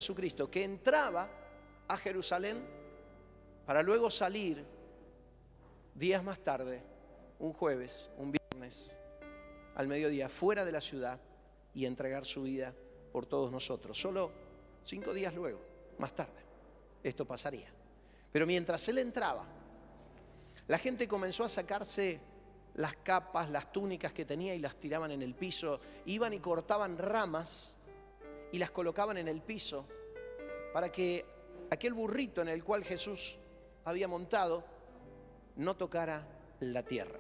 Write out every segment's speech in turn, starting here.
Jesucristo, que entraba a Jerusalén para luego salir días más tarde, un jueves, un viernes, al mediodía, fuera de la ciudad y entregar su vida por todos nosotros. Solo 5 días luego, más tarde, esto pasaría. Pero mientras él entraba, la gente comenzó a sacarse las capas, las túnicas que tenía y las tiraban en el piso. Iban y cortaban ramas y las colocaban en el piso para que aquel burrito en el cual Jesús había montado no tocara la tierra.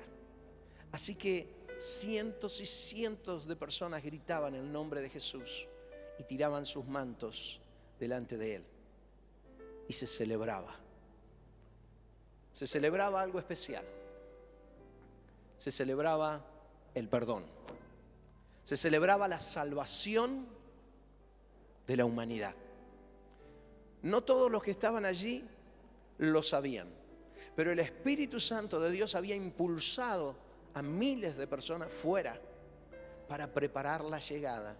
Así que cientos y cientos de personas gritaban el nombre de Jesús y tiraban sus mantos delante de él. Y se celebraba. Se celebraba algo especial. Se celebraba el perdón. Se celebraba la salvación de la humanidad. No todos los que estaban allí lo sabían, pero el Espíritu Santo de Dios había impulsado a miles de personas fuera para preparar la llegada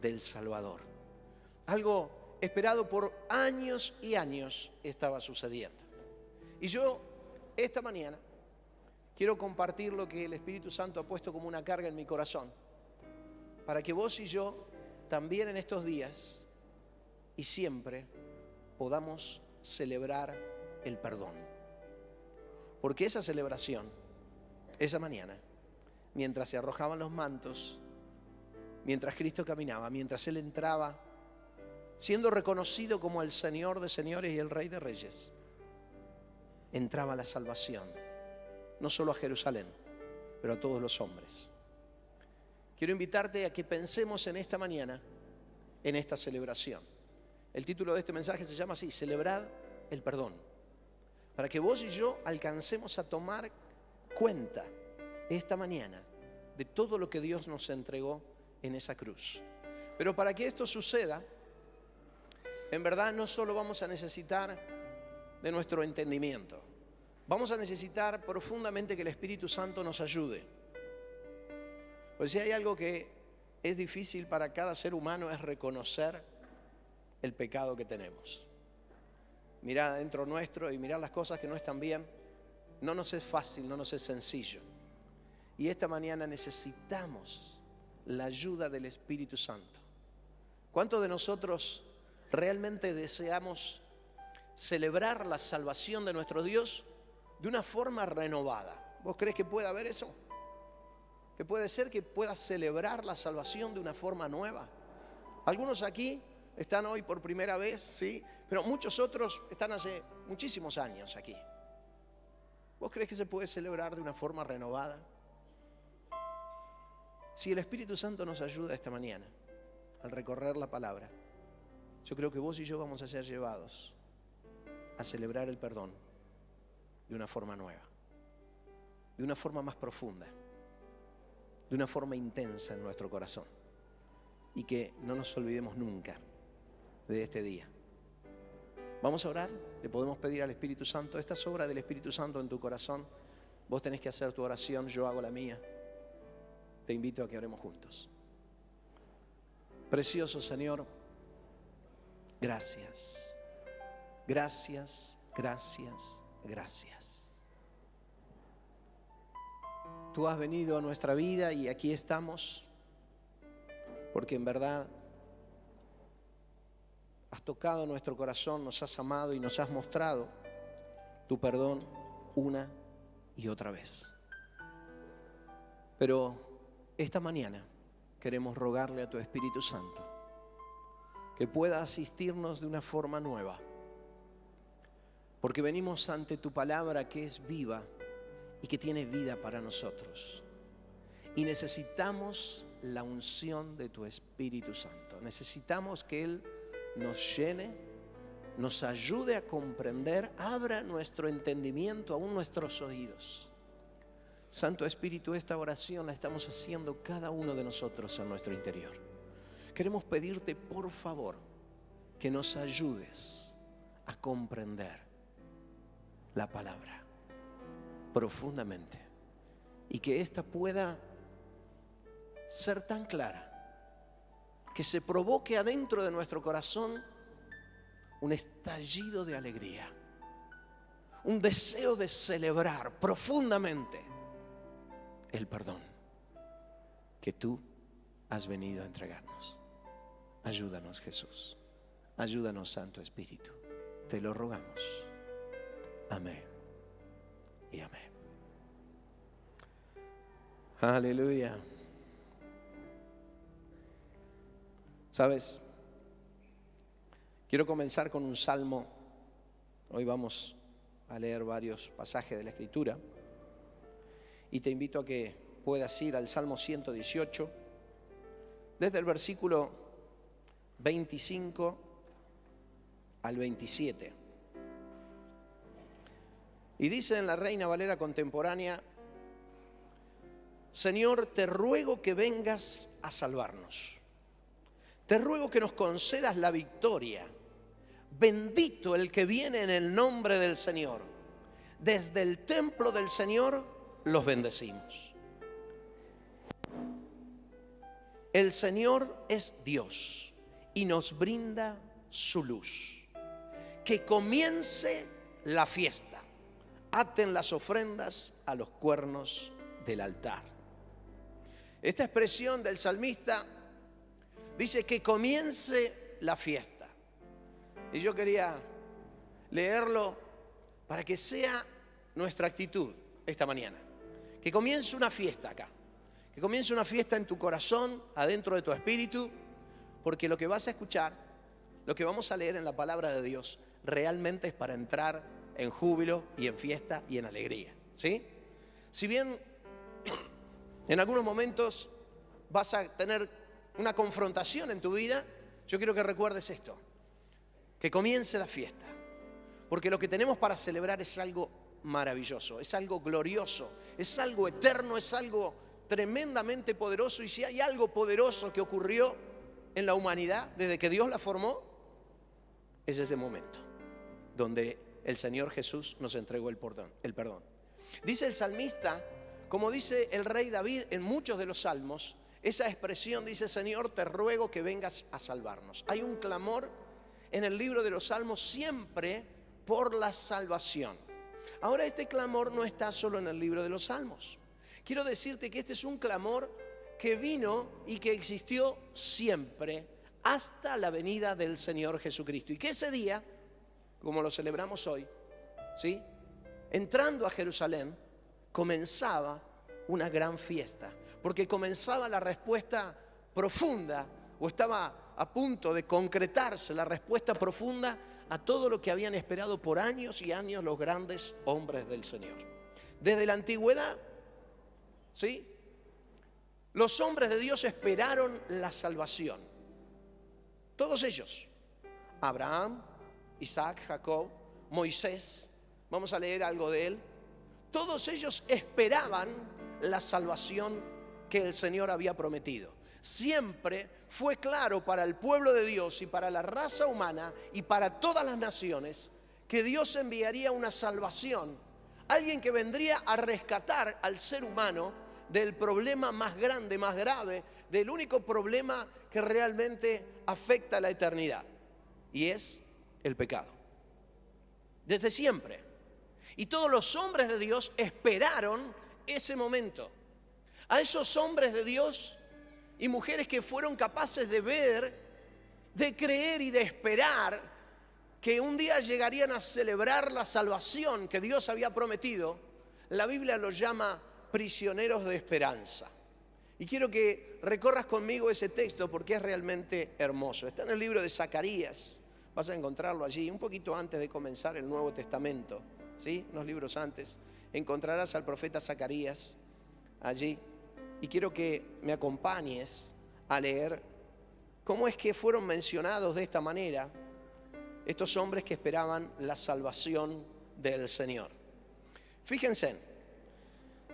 del Salvador. Algo esperado por años y años estaba sucediendo. Y yo esta mañana quiero compartir lo que el Espíritu Santo ha puesto como una carga en mi corazón, para que vos y yo también en estos días y siempre podamos celebrar el perdón. Porque esa celebración, esa mañana, mientras se arrojaban los mantos, mientras Cristo caminaba, mientras Él entraba, siendo reconocido como el Señor de señores y el Rey de reyes, entraba la salvación, no solo a Jerusalén, pero a todos los hombres. Quiero invitarte a que pensemos en esta mañana, en esta celebración. El título de este mensaje se llama así: celebrar el perdón. Para que vos y yo alcancemos a tomar cuenta esta mañana de todo lo que Dios nos entregó en esa cruz. Pero para que esto suceda, en verdad no solo vamos a necesitar de nuestro entendimiento. Vamos a necesitar profundamente que el Espíritu Santo nos ayude. Pues si hay algo que es difícil para cada ser humano es reconocer el pecado que tenemos. Mirar adentro nuestro y mirar las cosas que no están bien, no nos es fácil, no nos es sencillo. Y esta mañana necesitamos la ayuda del Espíritu Santo. ¿Cuántos de nosotros realmente deseamos celebrar la salvación de nuestro Dios de una forma renovada? ¿Vos crees que puede haber eso? ¿Que puede ser que puedas celebrar la salvación de una forma nueva? Algunos aquí están hoy por primera vez, sí, pero muchos otros están hace muchísimos años aquí. ¿Vos crees que se puede celebrar de una forma renovada? Si el Espíritu Santo nos ayuda esta mañana al recorrer la palabra, yo creo que vos y yo vamos a ser llevados a celebrar el perdón de una forma nueva, de una forma más profunda, de una forma intensa en nuestro corazón. Y que no nos olvidemos nunca de este día. Vamos a orar, le podemos pedir al Espíritu Santo. Esta es obra del Espíritu Santo en tu corazón. Vos tenés que hacer tu oración, yo hago la mía. Te invito a que oremos juntos. Precioso Señor, gracias, gracias, gracias, gracias. Tú has venido a nuestra vida y aquí estamos porque en verdad has tocado nuestro corazón, nos has amado y nos has mostrado tu perdón una y otra vez. Pero esta mañana queremos rogarle a tu Espíritu Santo que pueda asistirnos de una forma nueva, porque venimos ante tu palabra que es viva y que tiene vida para nosotros. Y necesitamos la unción de tu Espíritu Santo. Necesitamos que Él nos llene, nos ayude a comprender, abra nuestro entendimiento, aún nuestros oídos. Santo Espíritu, esta oración la estamos haciendo cada uno de nosotros en nuestro interior. Queremos pedirte, por favor, que nos ayudes a comprender la palabra profundamente y que ésta pueda ser tan clara que se provoque adentro de nuestro corazón un estallido de alegría, un deseo de celebrar profundamente el perdón que tú has venido a entregarnos. Ayúdanos, Jesús. Ayúdanos, Santo Espíritu. Te lo rogamos. Amén y amén. Aleluya. ¿Sabes? Quiero comenzar con un salmo. Hoy vamos a leer varios pasajes de la Escritura. Y te invito a que puedas ir al Salmo 118, desde el versículo 25 al 27. Y dice en la Reina Valera contemporánea: Señor, te ruego que vengas a salvarnos. Te ruego que nos concedas la victoria. Bendito el que viene en el nombre del Señor. Desde el templo del Señor los bendecimos. El Señor es Dios y nos brinda su luz. Que comience la fiesta. Aten las ofrendas a los cuernos del altar. Esta expresión del salmista dice que comience la fiesta. Y yo quería leerlo para que sea nuestra actitud esta mañana. Que comience una fiesta acá. Que comience una fiesta en tu corazón, adentro de tu espíritu, porque lo que vas a escuchar, lo que vamos a leer en la palabra de Dios, realmente es para entrar en júbilo y en fiesta y en alegría. ¿Sí? Si bien en algunos momentos vas a tener una confrontación en tu vida, yo quiero que recuerdes esto: que comience la fiesta, porque lo que tenemos para celebrar es algo maravilloso, es algo glorioso, es algo eterno, es algo tremendamente poderoso. Y si hay algo poderoso que ocurrió en la humanidad desde que Dios la formó, es ese momento donde el Señor Jesús nos entregó el perdón. Dice el salmista, como dice el rey David en muchos de los salmos, esa expresión dice: Señor, te ruego que vengas a salvarnos. Hay un clamor en el libro de los Salmos siempre por la salvación. Ahora, este clamor no está solo en el libro de los Salmos. Quiero decirte que este es un clamor que vino y que existió siempre hasta la venida del Señor Jesucristo. Y que ese día, como lo celebramos hoy, ¿sí?, entrando a Jerusalén, comenzaba una gran fiesta. Porque comenzaba la respuesta profunda, o estaba a punto de concretarse la respuesta profunda a todo lo que habían esperado por años y años los grandes hombres del Señor. Desde la antigüedad, ¿sí?, los hombres de Dios esperaron la salvación. Todos ellos: Abraham, Isaac, Jacob, Moisés, vamos a leer algo de él. Todos ellos esperaban la salvación que el Señor había prometido. Siempre fue claro para el pueblo de Dios y para la raza humana y para todas las naciones que Dios enviaría una salvación, alguien que vendría a rescatar al ser humano del problema más grande, más grave, del único problema que realmente afecta a la eternidad, y es el pecado. Desde siempre. Y todos los hombres de Dios esperaron ese momento. A esos hombres de Dios y mujeres que fueron capaces de ver, de creer y de esperar que un día llegarían a celebrar la salvación que Dios había prometido, la Biblia los llama prisioneros de esperanza. Y quiero que recorras conmigo ese texto porque es realmente hermoso. Está en el libro de Zacarías, vas a encontrarlo allí, un poquito antes de comenzar el Nuevo Testamento, ¿sí?, unos libros antes, encontrarás al profeta Zacarías allí. Y quiero que me acompañes a leer cómo es que fueron mencionados de esta manera estos hombres que esperaban la salvación del Señor. Fíjense,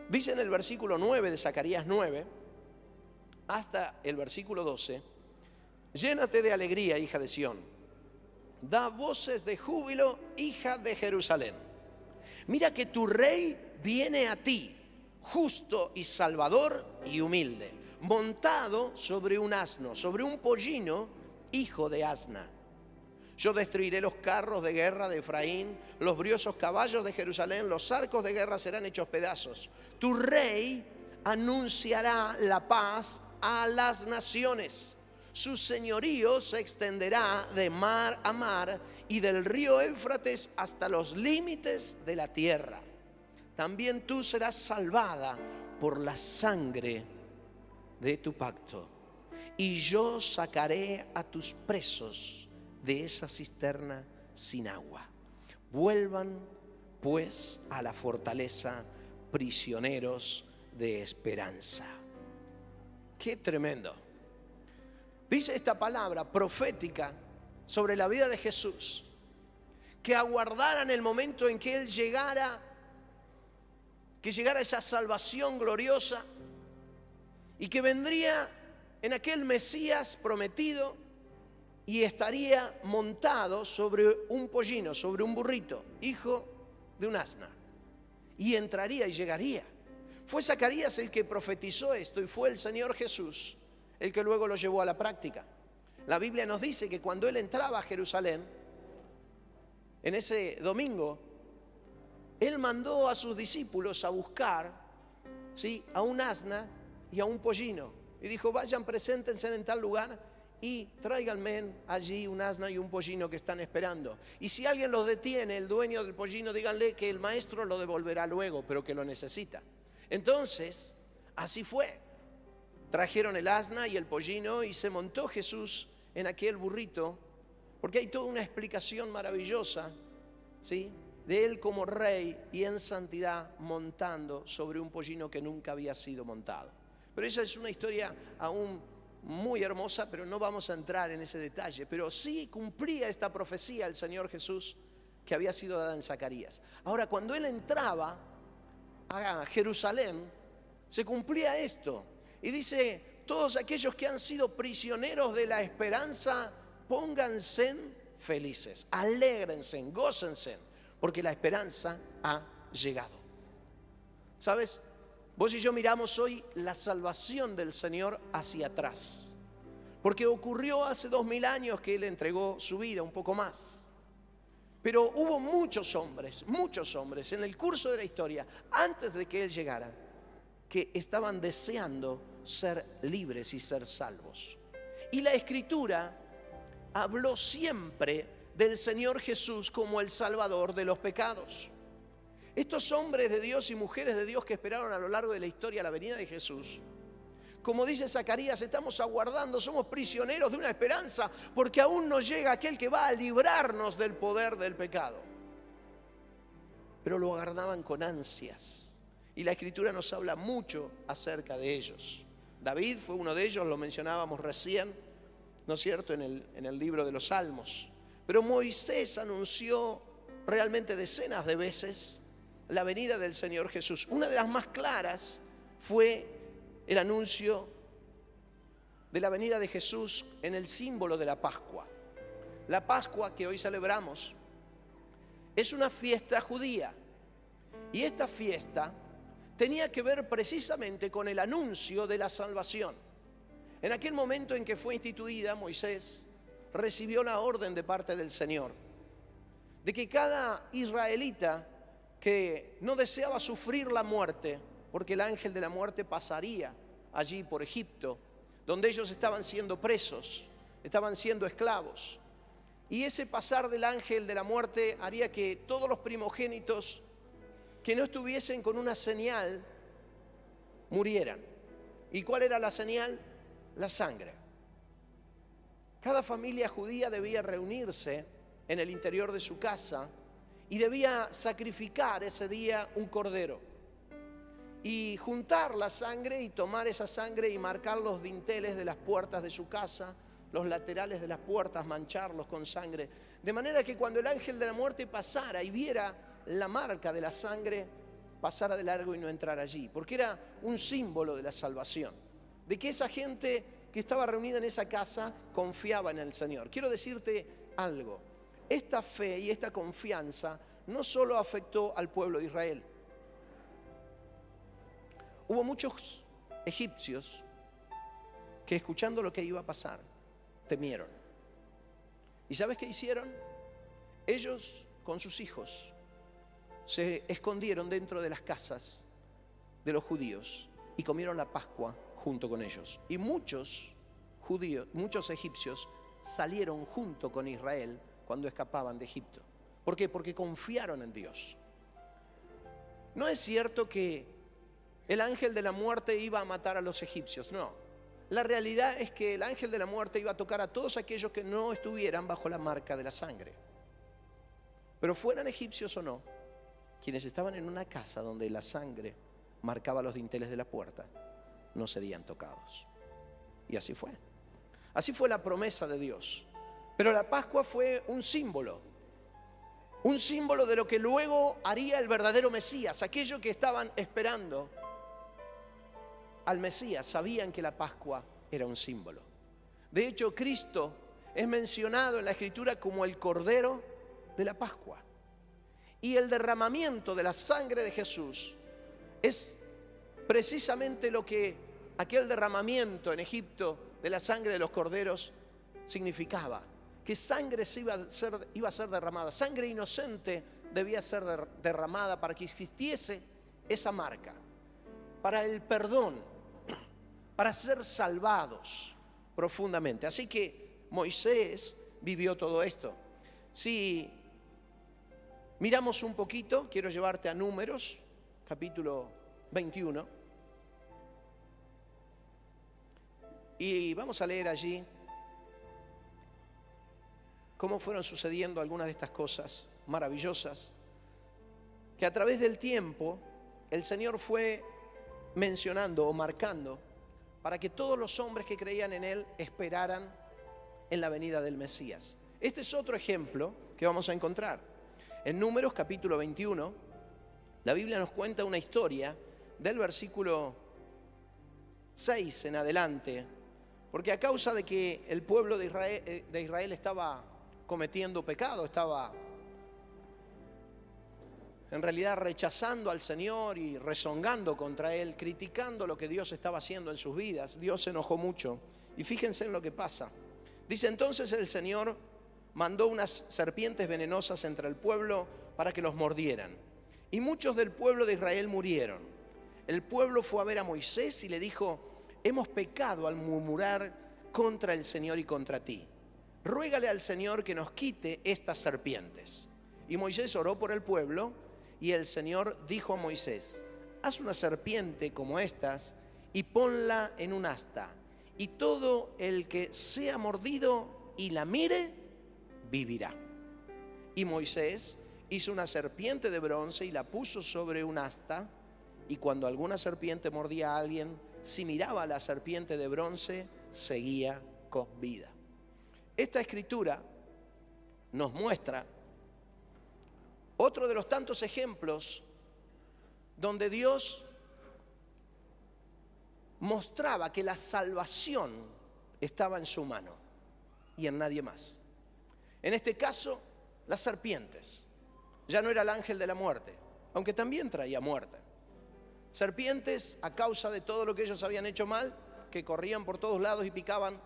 dice en el versículo 9 de Zacarías 9 hasta el versículo 12: llénate de alegría, hija de Sión, da voces de júbilo, hija de Jerusalén. Mira que tu rey viene a ti, justo y salvador y humilde, montado sobre un asno, sobre un pollino, hijo de asna. Yo destruiré los carros de guerra de Efraín, los briosos caballos de Jerusalén, los arcos de guerra serán hechos pedazos. Tu rey anunciará la paz a las naciones. Su señorío se extenderá de mar a mar y del río Éufrates hasta los límites de la tierra. También tú serás salvada por la sangre de tu pacto. Y yo sacaré a tus presos de esa cisterna sin agua. Vuelvan pues a la fortaleza, prisioneros de esperanza. Qué tremendo. Dice esta palabra profética sobre la vida de Jesús, que aguardaran el momento en que Él llegara, que llegara esa salvación gloriosa y que vendría en aquel Mesías prometido y estaría montado sobre un pollino, sobre un burrito, hijo de un asna, y entraría y llegaría. Fue Zacarías el que profetizó esto y fue el Señor Jesús el que luego lo llevó a la práctica. La Biblia nos dice que cuando Él entraba a Jerusalén, en ese domingo, Él mandó a sus discípulos a buscar, ¿sí?, a un asna y a un pollino. Y dijo, vayan, preséntense en tal lugar y tráiganme allí un asna y un pollino que están esperando. Y si alguien los detiene, el dueño del pollino, díganle que el maestro lo devolverá luego, pero que lo necesita. Entonces, así fue. Trajeron el asna y el pollino y se montó Jesús en aquel burrito, porque hay toda una explicación maravillosa, ¿sí?, de Él como rey y en santidad montando sobre un pollino que nunca había sido montado. Pero esa es una historia aún muy hermosa, pero no vamos a entrar en ese detalle. Pero sí cumplía esta profecía el Señor Jesús que había sido dada en Zacarías. Ahora, cuando Él entraba a Jerusalén, se cumplía esto. Y dice, todos aquellos que han sido prisioneros de la esperanza, pónganse felices, alégrense, gócense, porque la esperanza ha llegado. ¿Sabes? Vos y yo miramos hoy la salvación del Señor hacia atrás, porque ocurrió hace 2000 años que Él entregó su vida, un poco más. Pero hubo muchos hombres en el curso de la historia, antes de que Él llegara, que estaban deseando ser libres y ser salvos. Y la Escritura habló siempre del Señor Jesús como el Salvador de los pecados. Estos hombres de Dios y mujeres de Dios que esperaron a lo largo de la historia la venida de Jesús, como dice Zacarías, estamos aguardando, somos prisioneros de una esperanza, porque aún no llega aquel que va a librarnos del poder del pecado. Pero lo aguardaban con ansias, y la Escritura nos habla mucho acerca de ellos. David fue uno de ellos, lo mencionábamos recién, ¿no es cierto?, en el libro de los Salmos. Pero Moisés anunció realmente decenas de veces la venida del Señor Jesús. Una de las más claras fue el anuncio de la venida de Jesús en el símbolo de la Pascua. La Pascua que hoy celebramos es una fiesta judía, y esta fiesta tenía que ver precisamente con el anuncio de la salvación. En aquel momento en que fue instituida, Moisés recibió la orden de parte del Señor de que cada israelita que no deseaba sufrir la muerte, porque el ángel de la muerte pasaría allí por Egipto, donde ellos estaban siendo presos, estaban siendo esclavos, y ese pasar del ángel de la muerte haría que todos los primogénitos que no estuviesen con una señal murieran. ¿Y cuál era la señal? La sangre. Cada familia judía debía reunirse en el interior de su casa y debía sacrificar ese día un cordero y juntar la sangre y tomar esa sangre y marcar los dinteles de las puertas de su casa, los laterales de las puertas, mancharlos con sangre, de manera que cuando el ángel de la muerte pasara y viera la marca de la sangre, pasara de largo y no entrara allí, porque era un símbolo de la salvación, de que esa gente que estaba reunida en esa casa confiaba en el Señor. Quiero decirte algo, esta fe y esta confianza no solo afectó al pueblo de Israel. Hubo muchos egipcios que, escuchando lo que iba a pasar, temieron. ¿Y sabes qué hicieron? Ellos con sus hijos se escondieron dentro de las casas de los judíos y comieron la Pascua junto con ellos. Y muchos judíos, muchos egipcios salieron junto con Israel cuando escapaban de Egipto. ¿Por qué? Porque confiaron en Dios. No es cierto que el ángel de la muerte iba a matar a los egipcios, no. La realidad es que el ángel de la muerte iba a tocar a todos aquellos que no estuvieran bajo la marca de la sangre. Pero fueran egipcios o no, quienes estaban en una casa donde la sangre marcaba los dinteles de la puerta, no serían tocados. Y así fue. Así fue la promesa de Dios. Pero la Pascua fue un símbolo de lo que luego haría el verdadero Mesías. Aquellos que estaban esperando al Mesías sabían que la Pascua era un símbolo. De hecho, Cristo es mencionado en la Escritura como el Cordero de la Pascua. Y el derramamiento de la sangre de Jesús es precisamente lo que aquel derramamiento en Egipto de la sangre de los corderos significaba. Que sangre iba a ser derramada, sangre inocente debía ser derramada para que existiese esa marca, para el perdón, para ser salvados profundamente. Así que Moisés vivió todo esto. Si miramos un poquito, quiero llevarte a Números, capítulo 21, y vamos a leer allí cómo fueron sucediendo algunas de estas cosas maravillosas que a través del tiempo el Señor fue mencionando o marcando para que todos los hombres que creían en Él esperaran en la venida del Mesías. Este es otro ejemplo que vamos a encontrar. En Números capítulo 21, la Biblia nos cuenta una historia del versículo 6 en adelante, porque a causa de que el pueblo de Israel estaba cometiendo pecado, estaba en realidad rechazando al Señor y rezongando contra Él, criticando lo que Dios estaba haciendo en sus vidas. Dios se enojó mucho. Y fíjense en lo que pasa. Dice: entonces el Señor mandó unas serpientes venenosas entre el pueblo para que los mordieran. Y muchos del pueblo de Israel murieron. El pueblo fue a ver a Moisés y le dijo: hemos pecado al murmurar contra el Señor y contra ti. Ruégale al Señor que nos quite estas serpientes. Y Moisés oró por el pueblo, y el Señor dijo a Moisés: haz una serpiente como estas y ponla en un asta, y todo el que sea mordido y la mire, vivirá. Y Moisés hizo una serpiente de bronce y la puso sobre un asta, y cuando alguna serpiente mordía a alguien, si miraba a la serpiente de bronce, seguía con vida. Esta escritura nos muestra otro de los tantos ejemplos donde Dios mostraba que la salvación estaba en su mano y en nadie más. En este caso, las serpientes. Ya no era el ángel de la muerte, aunque también traía muerte. Serpientes a causa de todo lo que ellos habían hecho mal, que corrían por todos lados y picaban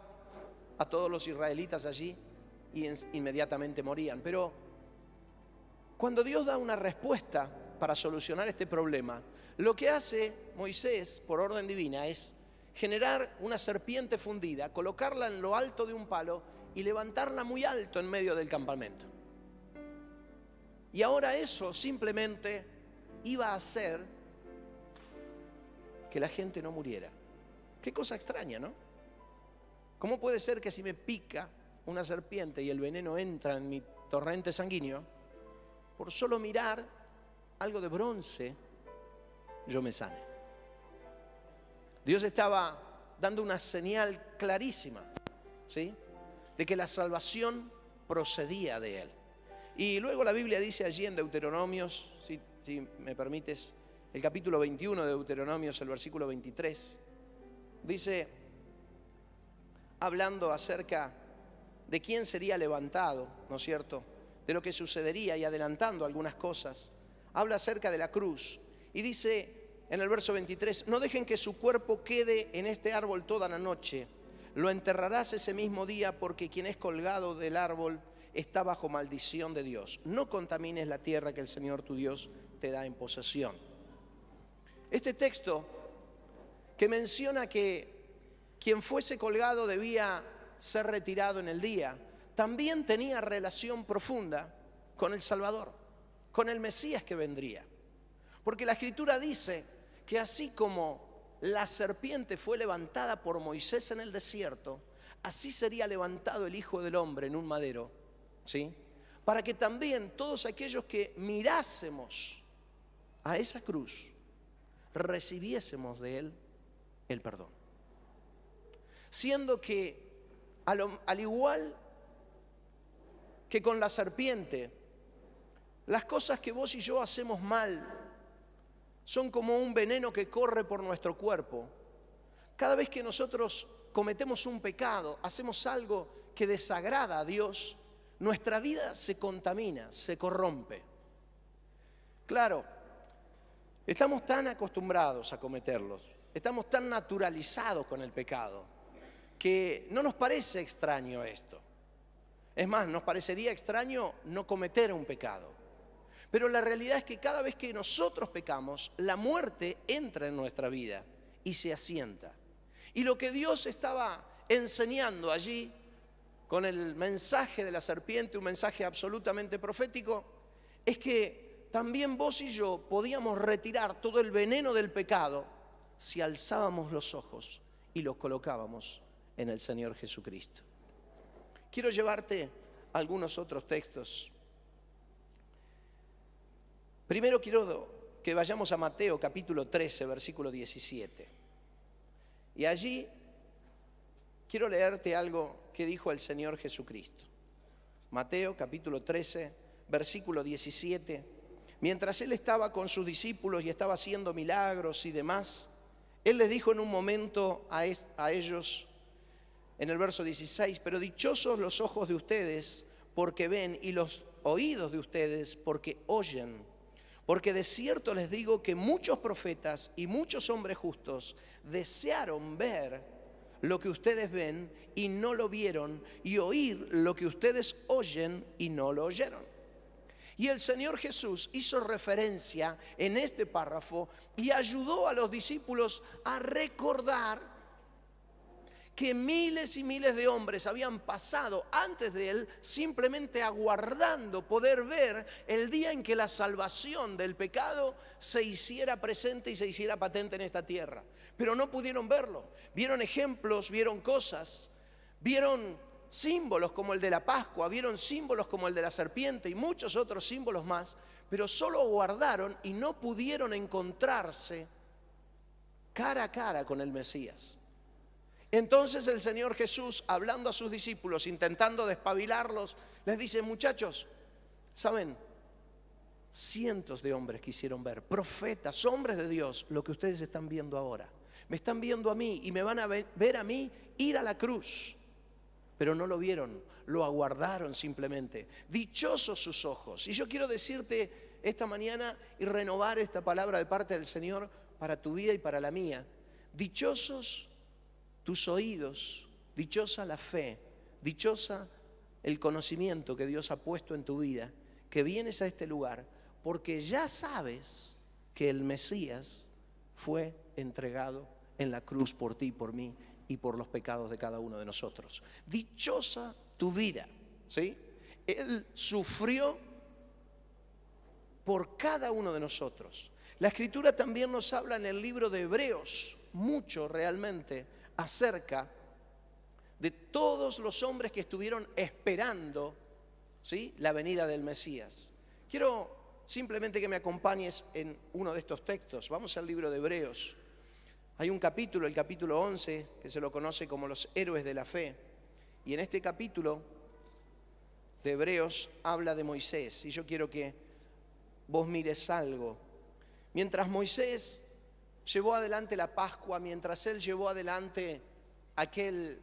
a todos los israelitas allí y inmediatamente morían. Pero cuando Dios da una respuesta para solucionar este problema, lo que hace Moisés por orden divina es generar una serpiente fundida, colocarla en lo alto de un palo y levantarla muy alto en medio del campamento. Y ahora eso simplemente iba a hacer que la gente no muriera. Qué cosa extraña, ¿no? ¿Cómo puede ser que si me pica una serpiente y el veneno entra en mi torrente sanguíneo, por solo mirar algo de bronce, yo me sane? Dios estaba dando una señal clarísima, ¿sí?, de que la salvación procedía de Él. Y luego la Biblia dice allí en Deuteronomios, si me permites, el capítulo 21 de Deuteronomios, el versículo 23, dice, hablando acerca de quién sería levantado, ¿no es cierto?, de lo que sucedería y adelantando algunas cosas, habla acerca de la cruz y dice en el verso 23, no dejen que su cuerpo quede en este árbol toda la noche, lo enterrarás ese mismo día, porque quien es colgado del árbol está bajo maldición de Dios. No contamines la tierra que el Señor tu Dios te da en posesión. Este texto que menciona que quien fuese colgado debía ser retirado en el día, también tenía relación profunda con el Salvador, con el Mesías que vendría. Porque la Escritura dice que así como la serpiente fue levantada por Moisés en el desierto, así sería levantado el Hijo del Hombre en un madero, ¿sí? Para que también todos aquellos que mirásemos a esa cruz, recibiésemos de Él el perdón. Siendo que al igual que con la serpiente, las cosas que vos y yo hacemos mal son como un veneno que corre por nuestro cuerpo. Cada vez que nosotros cometemos un pecado, hacemos algo que desagrada a Dios, nuestra vida se contamina, se corrompe. Claro, estamos tan acostumbrados a cometerlos, estamos tan naturalizados con el pecado, que no nos parece extraño esto. Es más, nos parecería extraño no cometer un pecado. Pero la realidad es que cada vez que nosotros pecamos, la muerte entra en nuestra vida y se asienta. Y lo que Dios estaba enseñando allí con el mensaje de la serpiente, un mensaje absolutamente profético, es que también vos y yo podíamos retirar todo el veneno del pecado si alzábamos los ojos y los colocábamos en el Señor Jesucristo. Quiero llevarte a algunos otros textos. Primero quiero que vayamos a Mateo capítulo 13, versículo 17. Y allí quiero leerte algo que dijo el Señor Jesucristo. Mateo capítulo 13, versículo 17. Mientras Él estaba con sus discípulos y estaba haciendo milagros y demás, Él les dijo en un momento a ellos, en el verso 16, pero dichosos los ojos de ustedes porque ven y los oídos de ustedes porque oyen. Porque de cierto les digo que muchos profetas y muchos hombres justos desearon ver lo que ustedes ven y no lo vieron, y oír lo que ustedes oyen y no lo oyeron. Y el Señor Jesús hizo referencia en este párrafo y ayudó a los discípulos a recordar que miles y miles de hombres habían pasado antes de Él simplemente aguardando poder ver el día en que la salvación del pecado se hiciera presente y se hiciera patente en esta tierra. Pero no pudieron verlo. Vieron ejemplos, vieron cosas, vieron símbolos como el de la Pascua, vieron símbolos como el de la serpiente y muchos otros símbolos más, pero solo aguardaron y no pudieron encontrarse cara a cara con el Mesías. Entonces el Señor Jesús, hablando a sus discípulos, intentando despabilarlos, les dice: muchachos, ¿saben? Cientos de hombres quisieron ver, profetas, hombres de Dios, lo que ustedes están viendo ahora. Me están viendo a mí y me van a ver a mí ir a la cruz. Pero no lo vieron, lo aguardaron simplemente. Dichosos sus ojos. Y yo quiero decirte esta mañana y renovar esta palabra de parte del Señor para tu vida y para la mía. Dichosos tus oídos, dichosa la fe, dichosa el conocimiento que Dios ha puesto en tu vida, que vienes a este lugar porque ya sabes que el Mesías fue entregado en la cruz por ti y por mí y por los pecados de cada uno de nosotros. Dichosa tu vida, ¿sí? Él sufrió por cada uno de nosotros. La Escritura también nos habla en el libro de Hebreos, mucho realmente, acerca de todos los hombres que estuvieron esperando, ¿sí?, la venida del Mesías. Quiero simplemente que me acompañes en uno de estos textos. Vamos al libro de Hebreos. Hay un capítulo, el capítulo 11, que se lo conoce como los héroes de la fe. Y en este capítulo de Hebreos habla de Moisés. Y yo quiero que vos mires algo. Mientras Moisés llevó adelante la Pascua, mientras él llevó adelante aquella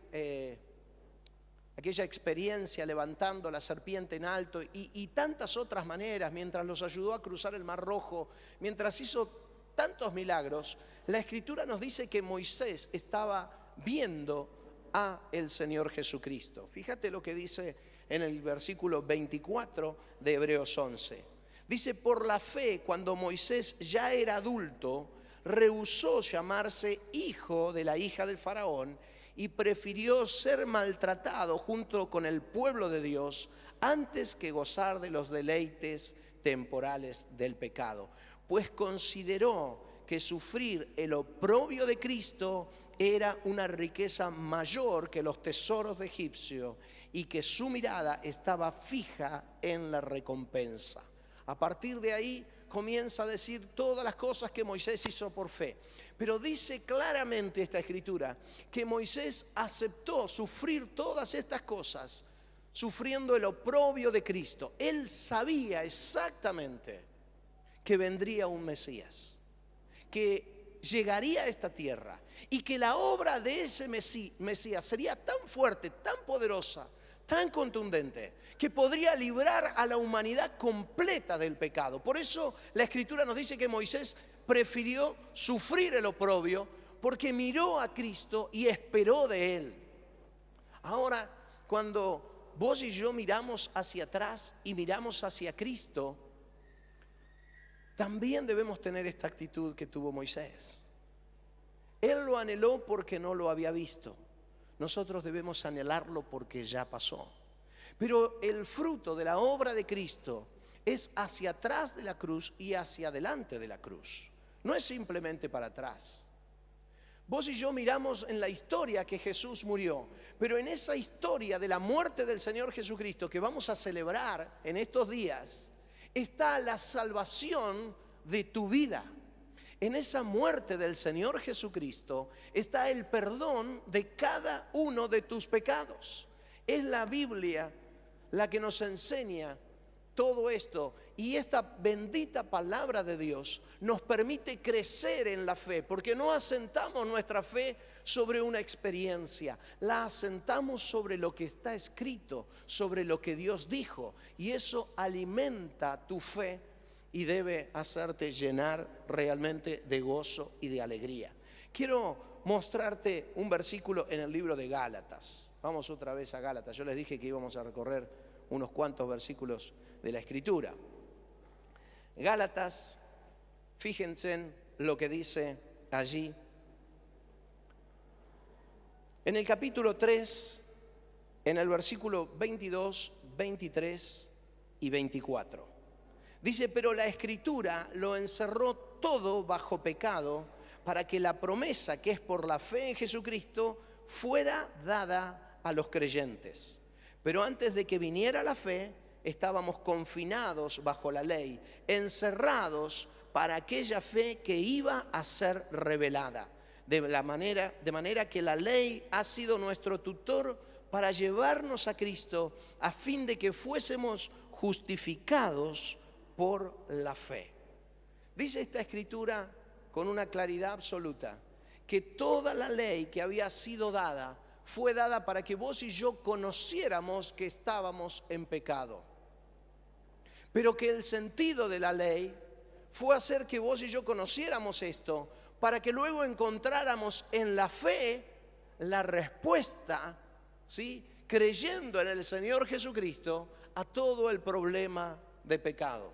experiencia levantando la serpiente en alto y tantas otras maneras, mientras los ayudó a cruzar el Mar Rojo, mientras hizo tantos milagros, la Escritura nos dice que Moisés estaba viendo a el Señor Jesucristo. Fíjate lo que dice en el versículo 24 de Hebreos 11. Dice, por la fe, cuando Moisés ya era adulto, rehusó llamarse hijo de la hija del faraón y prefirió ser maltratado junto con el pueblo de Dios antes que gozar de los deleites temporales del pecado. Pues consideró que sufrir el oprobio de Cristo era una riqueza mayor que los tesoros de Egipcio y que su mirada estaba fija en la recompensa. A partir de ahí comienza a decir todas las cosas que Moisés hizo por fe. Pero dice claramente esta escritura que Moisés aceptó sufrir todas estas cosas, sufriendo el oprobio de Cristo. Él sabía exactamente que vendría un Mesías, que llegaría a esta tierra y que la obra de ese Mesías sería tan fuerte, tan poderosa, tan contundente, que podría librar a la humanidad completa del pecado. Por eso la Escritura nos dice que Moisés prefirió sufrir el oprobio porque miró a Cristo y esperó de Él. Ahora, cuando vos y yo miramos hacia atrás y miramos hacia Cristo, también debemos tener esta actitud que tuvo Moisés. Él lo anheló porque no lo había visto. Nosotros debemos anhelarlo porque ya pasó. Pero el fruto de la obra de Cristo es hacia atrás de la cruz y hacia adelante de la cruz. No es simplemente para atrás. Vos y yo miramos en la historia que Jesús murió, pero en esa historia de la muerte del Señor Jesucristo que vamos a celebrar en estos días, está la salvación de tu vida. En esa muerte del Señor Jesucristo está el perdón de cada uno de tus pecados. Es la Biblia la que nos enseña todo esto, y esta bendita palabra de Dios nos permite crecer en la fe, porque no asentamos nuestra fe sobre una experiencia, la asentamos sobre lo que está escrito, sobre lo que Dios dijo, y eso alimenta tu fe y debe hacerte llenar realmente de gozo y de alegría. Quiero mostrarte un versículo en el libro de Gálatas. Vamos otra vez a Gálatas. Yo les dije que íbamos a recorrer unos cuantos versículos de la Escritura. Gálatas, fíjense en lo que dice allí. En el capítulo 3, en el versículo 22, 23 y 24. Dice, pero la Escritura lo encerró todo bajo pecado para que la promesa que es por la fe en Jesucristo fuera dada a los creyentes. Pero antes de que viniera la fe, estábamos confinados bajo la ley, encerrados para aquella fe que iba a ser revelada. De manera que la ley ha sido nuestro tutor para llevarnos a Cristo a fin de que fuésemos justificados por la fe. Dice esta escritura con una claridad absoluta que toda la ley que había sido dada fue dada para que vos y yo conociéramos que estábamos en pecado, pero que el sentido de la ley fue hacer que vos y yo conociéramos esto para que luego encontráramos en la fe la respuesta, ¿sí?, creyendo en el Señor Jesucristo a todo el problema de pecado.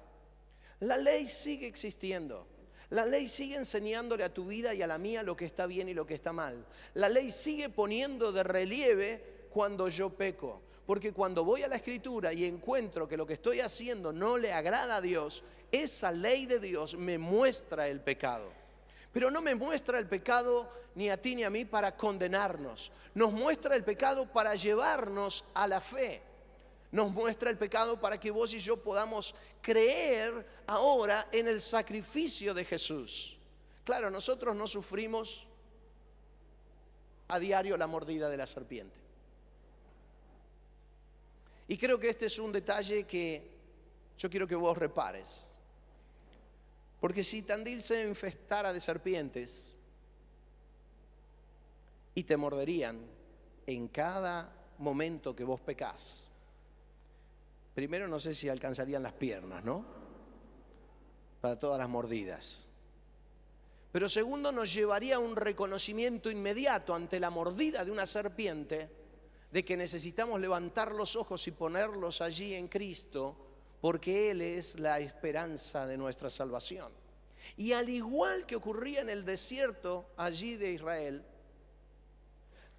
La ley sigue existiendo. La ley sigue enseñándole a tu vida y a la mía lo que está bien y lo que está mal. La ley sigue poniendo de relieve cuando yo peco. Porque cuando voy a la Escritura y encuentro que lo que estoy haciendo no le agrada a Dios, esa ley de Dios me muestra el pecado. Pero no me muestra el pecado ni a ti ni a mí para condenarnos. Nos muestra el pecado para llevarnos a la fe. Nos muestra el pecado para que vos y yo podamos creer ahora en el sacrificio de Jesús. Claro, nosotros no sufrimos a diario la mordida de la serpiente. Y creo que este es un detalle que yo quiero que vos repares. Porque si Tandil se infestara de serpientes y te morderían en cada momento que vos pecás, primero no sé si alcanzarían las piernas, ¿no?, para todas las mordidas. Pero segundo, nos llevaría a un reconocimiento inmediato ante la mordida de una serpiente de que necesitamos levantar los ojos y ponerlos allí en Cristo, porque Él es la esperanza de nuestra salvación. Y al igual que ocurría en el desierto allí de Israel,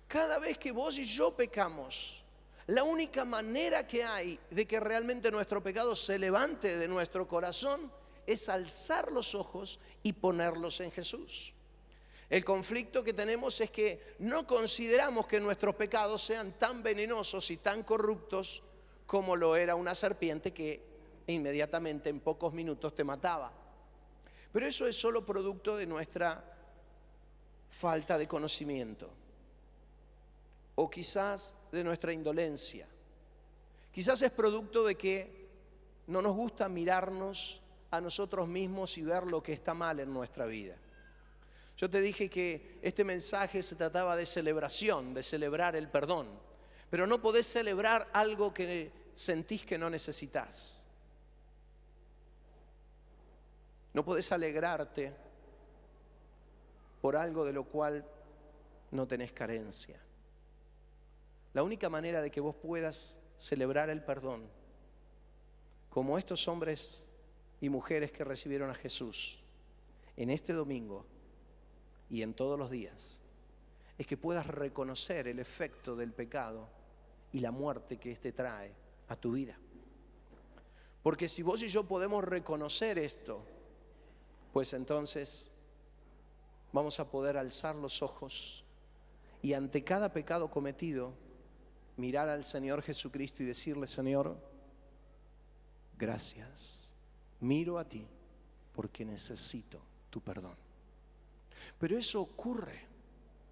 cada vez que vos y yo pecamos, la única manera que hay de que realmente nuestro pecado se levante de nuestro corazón es alzar los ojos y ponerlos en Jesús. El conflicto que tenemos es que no consideramos que nuestros pecados sean tan venenosos y tan corruptos como lo era una serpiente que inmediatamente en pocos minutos te mataba. Pero eso es solo producto de nuestra falta de conocimiento, o quizás de nuestra indolencia. Quizás es producto de que no nos gusta mirarnos a nosotros mismos y ver lo que está mal en nuestra vida. Yo te dije que este mensaje se trataba de celebración, de celebrar el perdón, pero no podés celebrar algo que sentís que no necesitas. No podés alegrarte por algo de lo cual no tenés carencia. La única manera de que vos puedas celebrar el perdón, como estos hombres y mujeres que recibieron a Jesús en este domingo y en todos los días, es que puedas reconocer el efecto del pecado y la muerte que éste trae a tu vida. Porque si vos y yo podemos reconocer esto, pues entonces vamos a poder alzar los ojos y ante cada pecado cometido mirar al Señor Jesucristo y decirle: Señor, gracias, miro a ti porque necesito tu perdón. Pero eso ocurre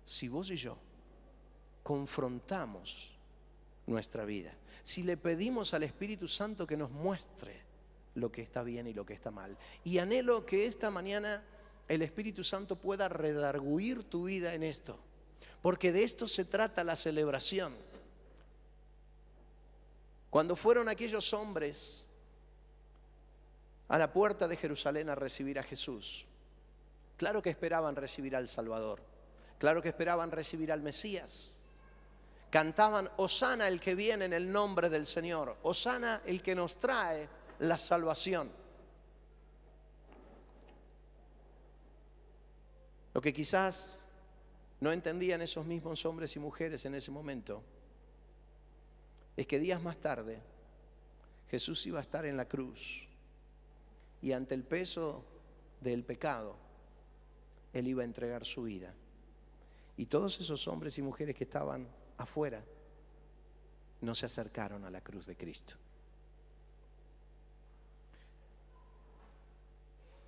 si vos y yo confrontamos nuestra vida, si le pedimos al Espíritu Santo que nos muestre lo que está bien y lo que está mal. Y anhelo que esta mañana el Espíritu Santo pueda redarguir tu vida en esto, porque de esto se trata la celebración. Cuando fueron aquellos hombres a la puerta de Jerusalén a recibir a Jesús, claro que esperaban recibir al Salvador, claro que esperaban recibir al Mesías. Cantaban: Hosana el que viene en el nombre del Señor, Hosana el que nos trae la salvación. Lo que quizás no entendían esos mismos hombres y mujeres en ese momento es que días más tarde Jesús iba a estar en la cruz y ante el peso del pecado Él iba a entregar su vida. Y todos esos hombres y mujeres que estaban afuera no se acercaron a la cruz de Cristo.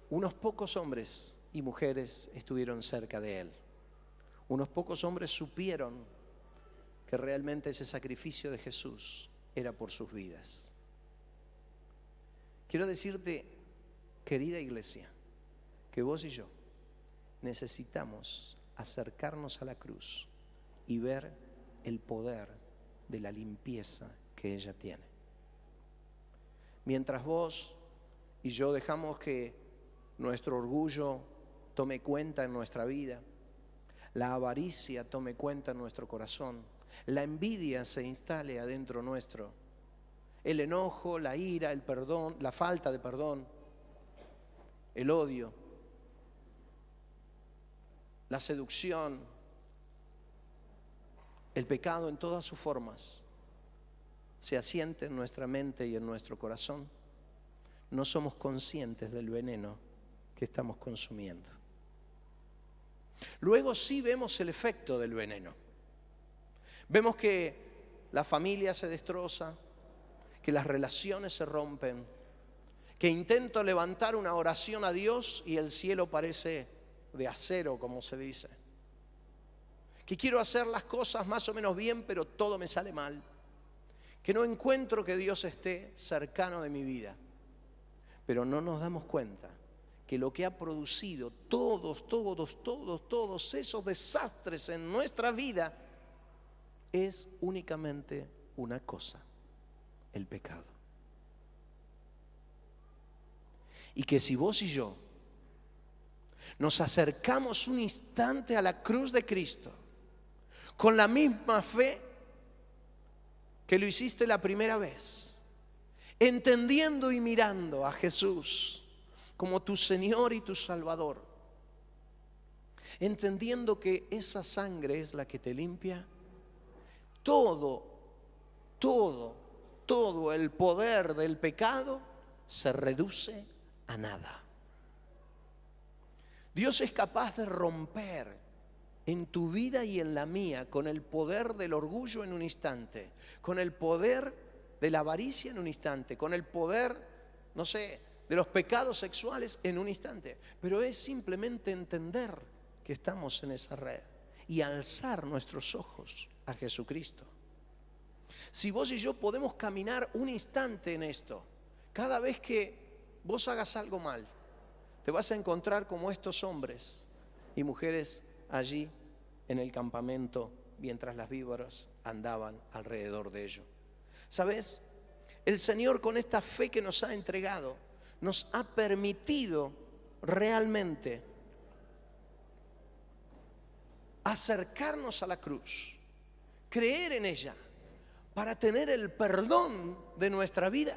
Unos pocos hombres y mujeres estuvieron cerca de Él. Unos pocos hombres supieron que realmente ese sacrificio de Jesús era por sus vidas. Quiero decirte, querida iglesia, que vos y yo necesitamos acercarnos a la cruz y ver el poder de la limpieza que ella tiene. Mientras vos y yo dejamos que nuestro orgullo tome cuenta en nuestra vida, la avaricia tome cuenta en nuestro corazón, la envidia se instale adentro nuestro, el enojo, la ira, el perdón, la falta de perdón, el odio, la seducción, el pecado en todas sus formas se asiente en nuestra mente y en nuestro corazón, no somos conscientes del veneno que estamos consumiendo. Luego sí vemos el efecto del veneno. Vemos que la familia se destroza, que las relaciones se rompen, que intento levantar una oración a Dios y el cielo parece de acero, como se dice. Que quiero hacer las cosas más o menos bien, pero todo me sale mal. Que no encuentro que Dios esté cercano de mi vida. Pero no nos damos cuenta que lo que ha producido todos esos desastres en nuestra vida es únicamente una cosa: el pecado. Y que si vos y yo nos acercamos un instante a la cruz de Cristo con la misma fe que lo hiciste la primera vez, entendiendo y mirando a Jesús como tu Señor y tu Salvador, entendiendo que esa sangre es la que te limpia, todo el poder del pecado se reduce a nada. Dios es capaz de romper en tu vida y en la mía con el poder del orgullo en un instante, con el poder de la avaricia en un instante, con el poder, no sé, de los pecados sexuales en un instante. Pero es simplemente entender que estamos en esa red y alzar nuestros ojos a Jesucristo. Si vos y yo podemos caminar un instante en esto, cada vez que vos hagas algo mal, te vas a encontrar como estos hombres y mujeres allí en el campamento mientras las víboras andaban alrededor de ellos. ¿Sabes? El Señor, con esta fe que nos ha entregado, nos ha permitido realmente acercarnos a la cruz, creer en ella, para tener el perdón de nuestra vida.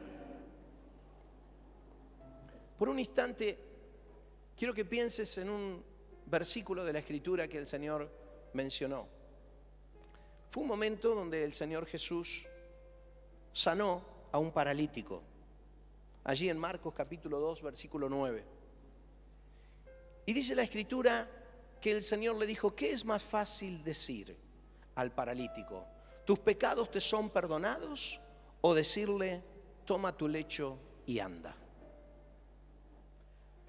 Por un instante, quiero que pienses en un versículo de la Escritura que el Señor mencionó. Fue un momento donde el Señor Jesús sanó a un paralítico, allí en Marcos capítulo 2, versículo 9. Y dice la Escritura que el Señor le dijo: ¿qué es más fácil decir al paralítico? ¿Tus pecados te son perdonados? O decirle: toma tu lecho y anda.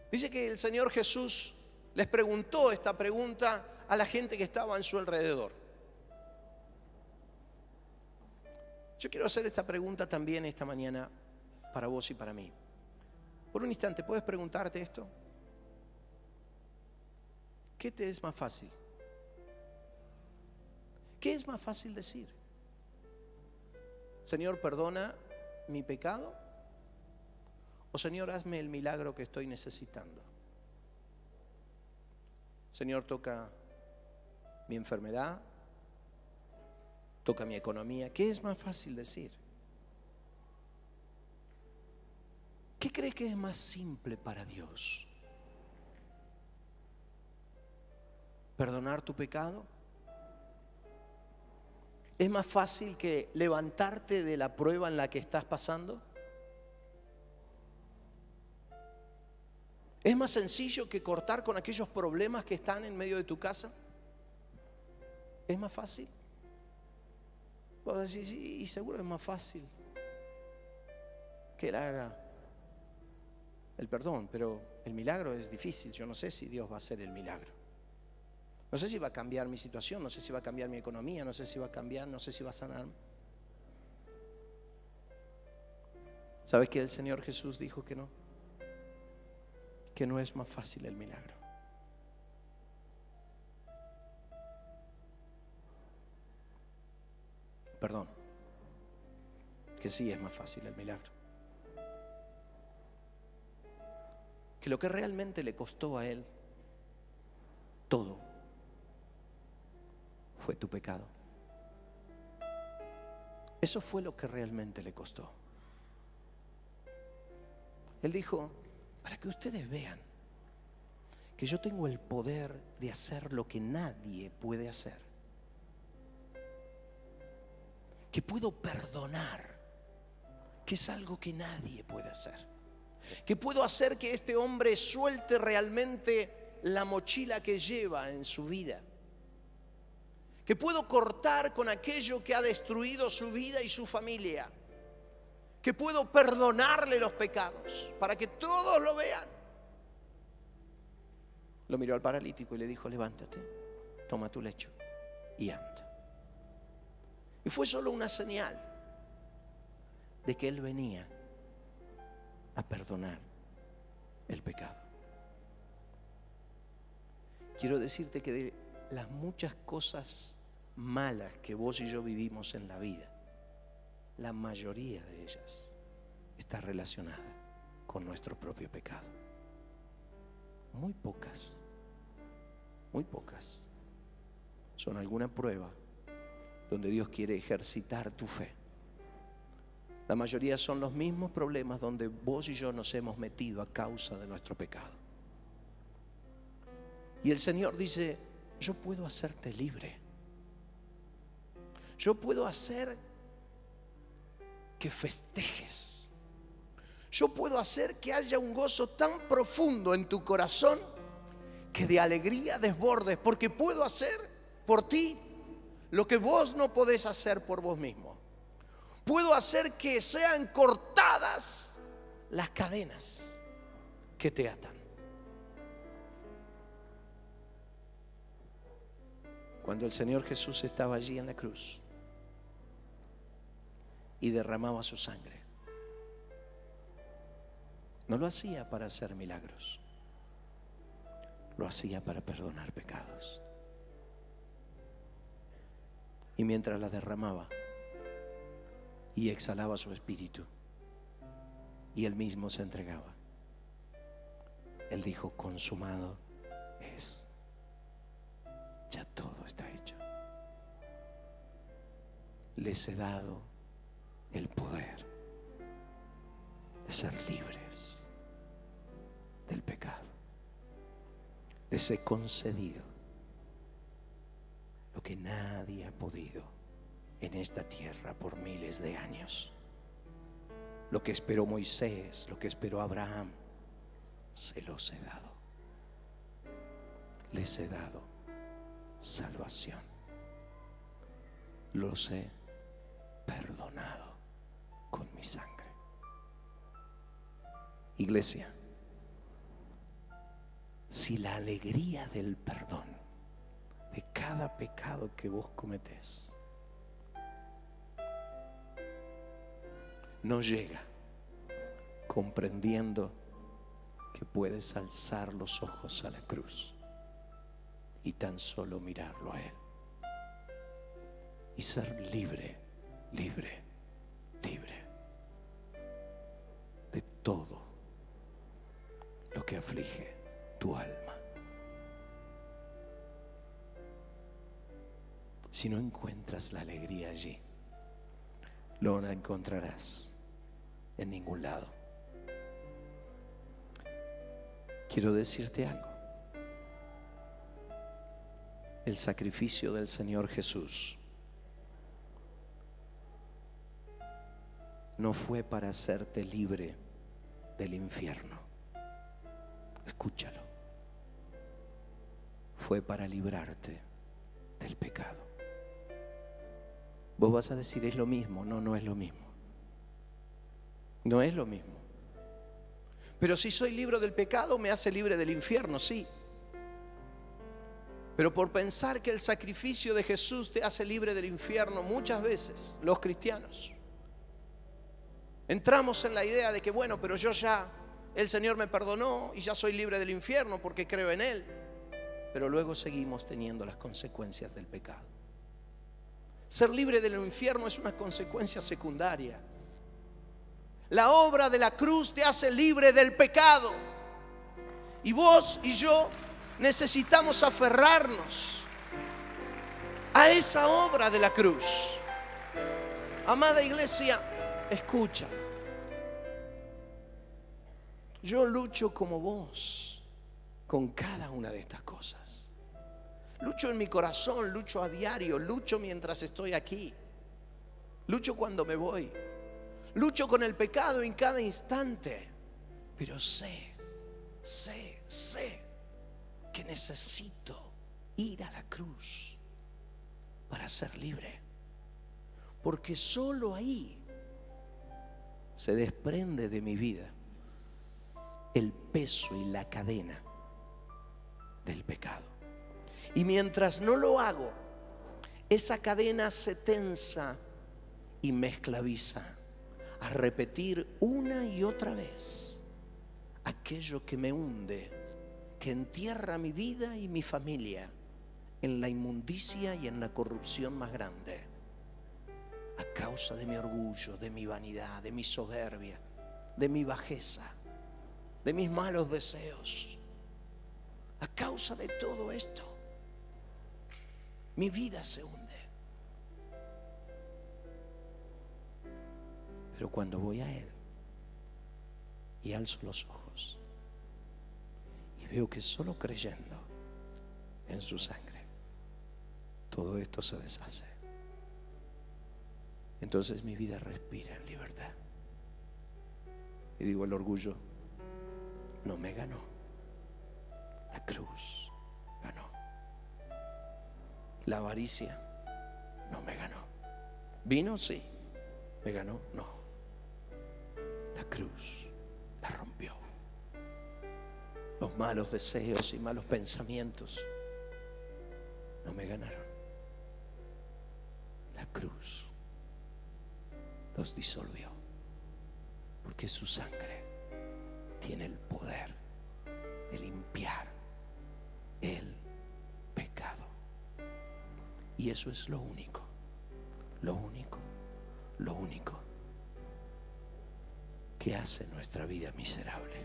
Dice que el Señor Jesús les preguntó esta pregunta a la gente que estaba en su alrededor. Yo quiero hacer esta pregunta también esta mañana para vos y para mí. Por un instante, ¿puedes preguntarte esto? ¿Qué te es más fácil? ¿Qué es más fácil decir? Señor, perdona mi pecado. O Señor, hazme el milagro que estoy necesitando. Señor, toca mi enfermedad, toca mi economía. ¿Qué es más fácil decir? ¿Qué crees que es más simple para Dios? ¿Perdonar tu pecado? ¿Es más fácil que levantarte de la prueba en la que estás pasando? ¿Es más sencillo que cortar con aquellos problemas que están en medio de tu casa? ¿Es más fácil? Vos decís, sí, y seguro es más fácil que Él haga el perdón, pero el milagro es difícil. Yo no sé si Dios va a hacer el milagro. No sé si va a cambiar mi situación, no sé si va a cambiar mi economía, no sé si va a cambiar, no sé si va a sanar. ¿Sabes que el Señor Jesús dijo que no? Que no es más fácil el milagro. Perdón, que sí es más fácil el milagro. Que lo que realmente le costó a Él todo fue tu pecado. Eso fue lo que realmente le costó. Él dijo: para que ustedes vean que yo tengo el poder de hacer lo que nadie puede hacer, que puedo perdonar, que es algo que nadie puede hacer, que puedo hacer que este hombre suelte realmente la mochila que lleva en su vida, que puedo cortar con aquello que ha destruido su vida y su familia, que puedo perdonarle los pecados para que todos lo vean. Lo miró al paralítico y le dijo: levántate, toma tu lecho y anda. Y fue solo una señal de que Él venía a perdonar el pecado. Quiero decirte que de las muchas cosas malas que vos y yo vivimos en la vida, la mayoría de ellas está relacionada con nuestro propio pecado. Muy pocas muy pocas, son alguna prueba donde Dios quiere ejercitar tu fe. La mayoría son los mismos problemas donde vos y yo nos hemos metido a causa de nuestro pecado. Y el Señor dice: yo puedo hacerte libre. Yo puedo hacer que festejes. Yo puedo hacer que haya un gozo tan profundo en tu corazón que de alegría desbordes, porque puedo hacer por ti lo que vos no podés hacer por vos mismo. Puedo hacer que sean cortadas las cadenas que te atan. Cuando el Señor Jesús estaba allí en la cruz y derramaba su sangre, no lo hacía para hacer milagros, lo hacía para perdonar pecados. Y mientras la derramaba y exhalaba su espíritu y él mismo se entregaba, él dijo: consumado es. Ya todo está hecho. Les he dado el poder de ser libres del pecado. Les he concedido lo que nadie ha podido en esta tierra por miles de años. Lo que esperó Moisés, lo que esperó Abraham, se los he dado. Les he dado salvación. Los he perdonado con mi sangre. Iglesia, si la alegría del perdón de cada pecado que vos cometés no llega comprendiendo que puedes alzar los ojos a la cruz y tan solo mirarlo a él y ser libre, libre, libre de todo lo que aflige tu alma. Si no encuentras la alegría allí, no la encontrarás en ningún lado. Quiero decirte algo. El sacrificio del Señor Jesús no fue para hacerte libre del infierno. Escúchalo. Fue para librarte del pecado. Vos vas a decir: es lo mismo. No, no es lo mismo. No es lo mismo. Pero si soy libre del pecado, me hace libre del infierno, sí. Pero por pensar que el sacrificio de Jesús te hace libre del infierno, muchas veces los cristianos entramos en la idea de que bueno, pero yo ya, el Señor me perdonó y ya soy libre del infierno porque creo en Él. Pero luego seguimos teniendo las consecuencias del pecado. Ser libre del infierno es una consecuencia secundaria. La obra de la cruz te hace libre del pecado. Y vos y yo necesitamos aferrarnos a esa obra de la cruz. Amada iglesia, escucha. Yo lucho como vos con cada una de estas cosas. Lucho en mi corazón, lucho a diario, lucho mientras estoy aquí, lucho cuando me voy, lucho con el pecado en cada instante. Pero sé que necesito ir a la cruz para ser libre, porque solo ahí se desprende de mi vida el peso y la cadena del pecado. Y mientras no lo hago, esa cadena se tensa y me esclaviza a repetir una y otra vez aquello que me hunde, que entierra mi vida y mi familia en la inmundicia y en la corrupción más grande, a causa de mi orgullo, de mi vanidad, de mi soberbia, de mi bajeza, de mis malos deseos. A causa de todo esto, Mi vida se hunde. Pero cuando voy a Él y alzo los ojos y veo que solo creyendo en su sangre todo esto se deshace, entonces mi vida respira en libertad. Y digo, el orgullo no me ganó, la cruz ganó. La avaricia no me ganó. Vino, sí, me ganó, no. La cruz la rompió. Los malos deseos y malos pensamientos no me ganaron. La cruz los disolvió, porque su sangre tiene el poder de limpiar el pecado. Y eso es lo único que hace nuestra vida miserable.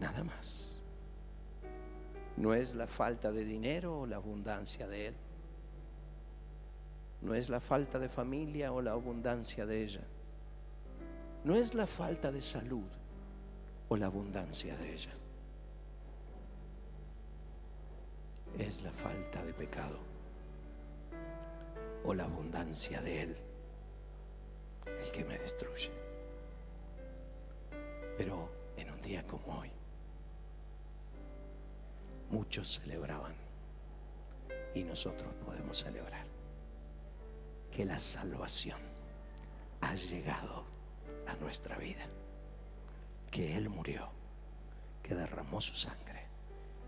Nada más. No es la falta de dinero o la abundancia de él. No es la falta de familia o la abundancia de ella. No es la falta de salud o la abundancia de ella. Es la falta de pecado o la abundancia de él el que me destruye. Pero en un día como hoy, muchos celebraban y nosotros podemos celebrar que la salvación ha llegado a nuestra vida, que Él murió, que derramó su sangre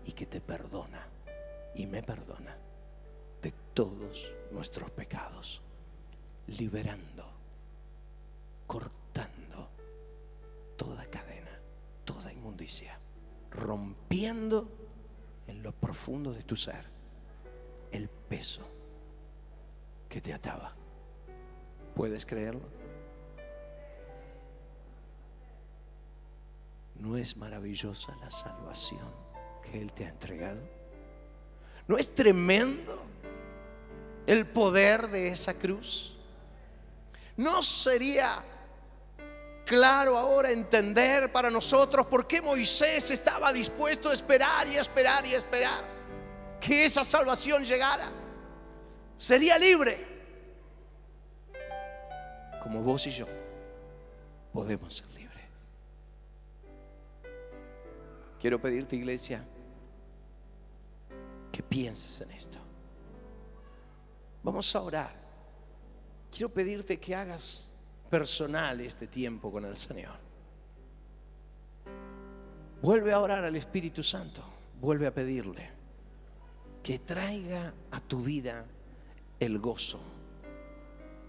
y que te perdona y me perdona de todos nuestros pecados, liberando, cortando toda cadena, toda inmundicia, rompiendo en lo profundo de tu ser el peso que te ataba. ¿Puedes creerlo? ¿No es maravillosa la salvación que Él te ha entregado? ¿No es tremendo el poder de esa cruz? ¿No sería claro ahora entender para nosotros por qué Moisés estaba dispuesto a esperar y esperar y esperar que esa salvación llegara? Sería libre, como vos y yo podemos ser libres. Quiero pedirte, iglesia, que pienses en esto. Vamos a orar. Quiero pedirte que hagas personal este tiempo con el Señor. Vuelve a orar al Espíritu Santo. Vuelve a pedirle que traiga a tu vida el gozo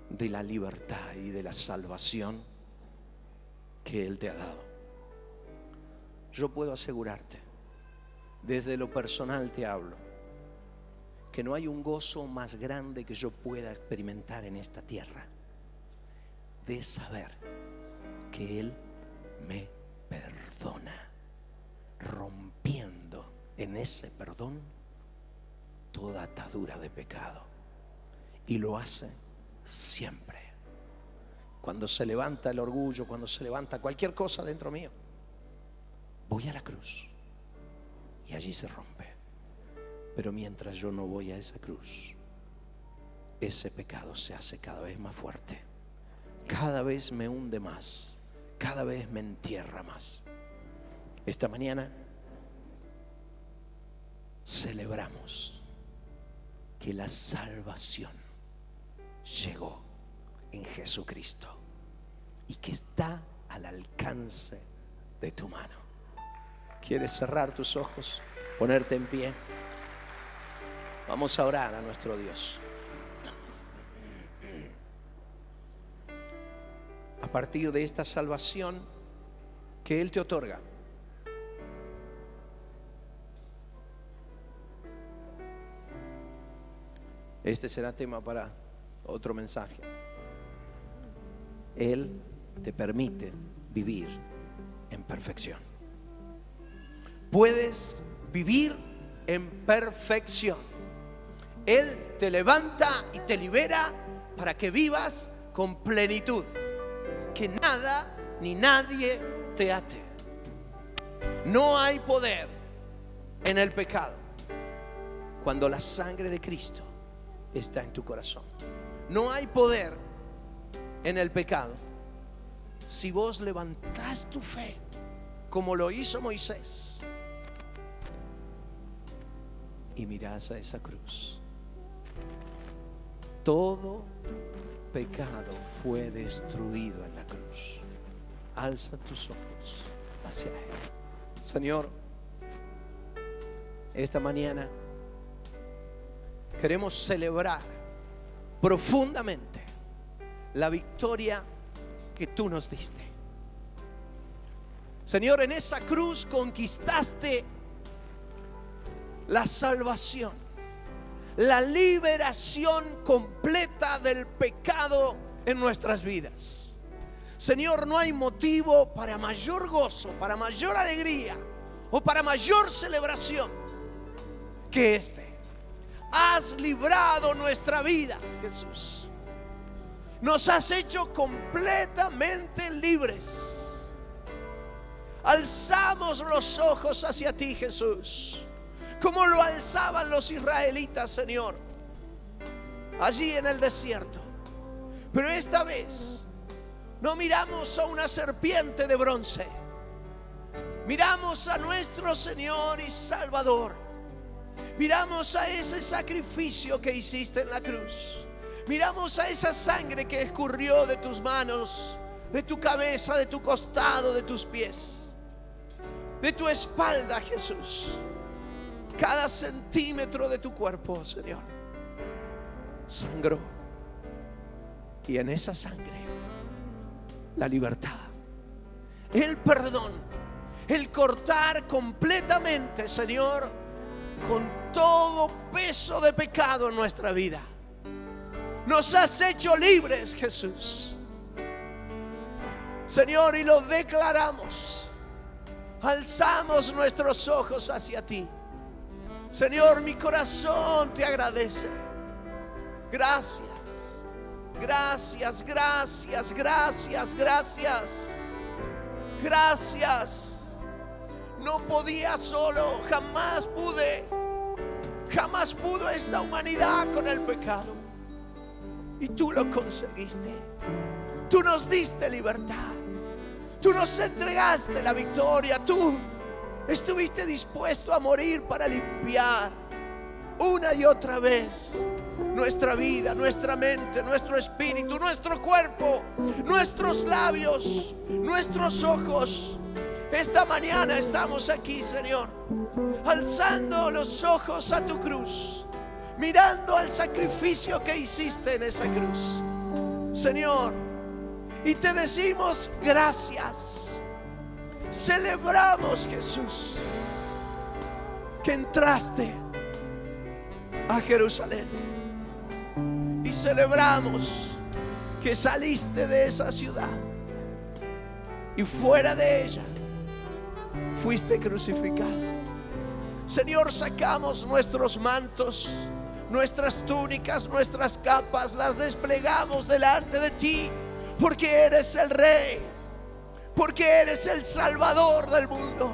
de la libertad y de la salvación que Él te ha dado. Yo puedo asegurarte, desde lo personal te hablo, que no hay un gozo más grande que yo pueda experimentar en esta tierra de saber que Él me perdona, rompiendo en ese perdón toda atadura de pecado. Y lo hace siempre. Cuando se levanta el orgullo, cuando se levanta cualquier cosa dentro mío, voy a la cruz y allí se rompe. Pero mientras yo no voy a esa cruz, ese pecado se hace cada vez más fuerte, cada vez me hunde más, cada vez me entierra más. Esta mañana celebramos que la salvación llegó en Jesucristo y que está al alcance de tu mano. ¿Quieres cerrar tus ojos? Ponerte en pie. Vamos a orar a nuestro Dios. A partir de esta salvación que Él te otorga, este será tema para otro mensaje. Él te permite vivir en perfección. Puedes vivir en perfección Él te levanta y te libera para que vivas con plenitud. Que nada ni nadie te ate. No hay poder en el pecado cuando la sangre de Cristo está en tu corazón. No hay poder en el pecado si vos levantás tu fe como lo hizo Moisés y mirás a esa cruz. Todo pecado fue destruido en la cruz. Alza tus ojos hacia Él. Señor, esta mañana queremos celebrar profundamente la victoria que tú nos diste. Señor, en esa cruz conquistaste la salvación, la liberación completa del pecado en nuestras vidas. Señor, no hay motivo para mayor gozo, para mayor alegría o para mayor celebración que este. Has librado nuestra vida, Jesús. Nos has hecho completamente libres. Alzamos los ojos hacia ti, Jesús, como lo alzaban los israelitas, Señor, allí en el desierto. Pero esta vez no miramos a una serpiente de bronce, miramos a nuestro Señor y Salvador. Miramos a ese sacrificio que hiciste en la cruz. Miramos a esa sangre que escurrió de tus manos, de tu cabeza, de tu costado, de tus pies, de tu espalda, Jesús. Cada centímetro de tu cuerpo, Señor, sangró. Y en esa sangre, la libertad, el perdón, el cortar completamente, Señor, con todo peso de pecado en nuestra vida. Nos has hecho libres, Jesús, Señor, y lo declaramos. Alzamos nuestros ojos hacia ti. Señor, mi corazón te agradece. Gracias, gracias, gracias, gracias, gracias, gracias. No podía solo, jamás pudo esta humanidad con el pecado. Y tú lo conseguiste. Tú nos diste libertad. Tú nos entregaste la victoria. Tú estuviste dispuesto a morir para limpiar una y otra vez nuestra vida, nuestra mente, nuestro espíritu, nuestro cuerpo, nuestros labios, nuestros ojos. Esta mañana estamos aquí, Señor, alzando los ojos a tu cruz, mirando al sacrificio que hiciste en esa cruz, Señor, y te decimos gracias. Celebramos, Jesús, que entraste a Jerusalén, y celebramos que saliste de esa ciudad y fuera de ella fuiste crucificado. Señor, sacamos nuestros mantos, nuestras túnicas, nuestras capas, las desplegamos delante de ti, porque eres el Rey, porque eres el Salvador del mundo,